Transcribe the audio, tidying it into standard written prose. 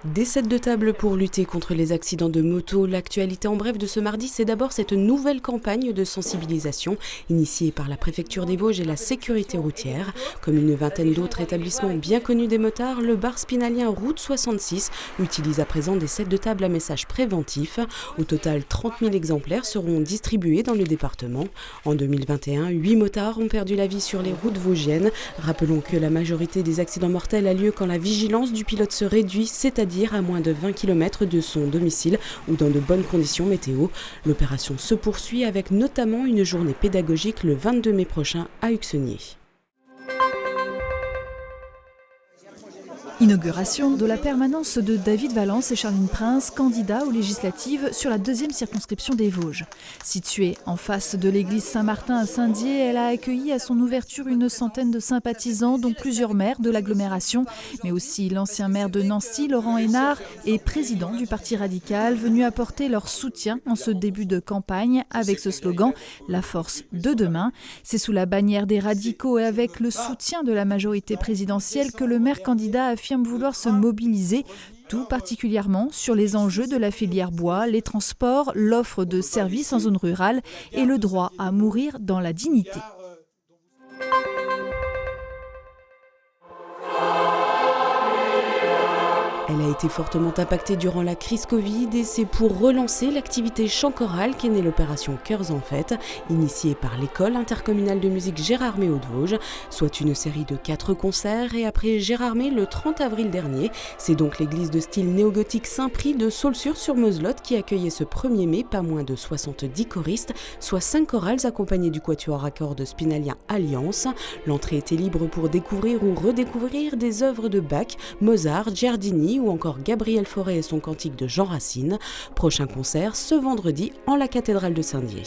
Des sets de table pour lutter contre les accidents de moto. L'actualité en bref de ce mardi, c'est d'abord cette nouvelle campagne de sensibilisation initiée par la préfecture des Vosges et la sécurité routière. Comme une vingtaine d'autres établissements bien connus des motards, le bar spinalien Route 66 utilise à présent des sets de table à message préventif. Au total, 30 000 exemplaires seront distribués dans le département. En 2021, 8 motards ont perdu la vie sur les routes vosgiennes. Rappelons que la majorité des accidents mortels a lieu quand la vigilance du pilote se réduit, c'est-à-dire à moins de 20 km de son domicile ou dans de bonnes conditions météo. L'opération se poursuit avec notamment une journée pédagogique le 22 mai prochain à Uxenier. Inauguration de la permanence de David Valence et Charline Prince, candidats aux législatives sur la 2e circonscription des Vosges. Située en face de l'église Saint-Martin à Saint-Dié, elle a accueilli à son ouverture une centaine de sympathisants, dont plusieurs maires de l'agglomération, mais aussi l'ancien maire de Nancy, Laurent Hénard, et président du Parti radical, venus apporter leur soutien en ce début de campagne avec ce slogan « La force de demain ». C'est sous la bannière des radicaux et avec le soutien de la majorité présidentielle que le maire candidat affirme vouloir se mobiliser, tout particulièrement sur les enjeux de la filière bois, les transports, l'offre de services en zone rurale et le droit à mourir dans la dignité. Elle a été fortement impactée durant la crise Covid et c'est pour relancer l'activité chant choral qu'est née l'opération Chœurs en Fête, initiée par l'école intercommunale de musique Gérardmer Hauts-de-Vosges, soit une série de 4 concerts. Et après Gérardmer le 30 avril dernier, c'est donc l'église de style néo-gothique Saint-Prix de Saulxures-sur-Moselotte qui accueillait ce 1er mai pas moins de 70 choristes, soit 5 chorales accompagnées du quatuor à cordes spinalien Alliance. L'entrée était libre pour découvrir ou redécouvrir des œuvres de Bach, Mozart, Giardini ou encore Gabriel Fauré et son cantique de Jean Racine. Prochain concert ce vendredi en la cathédrale de Saint-Dié.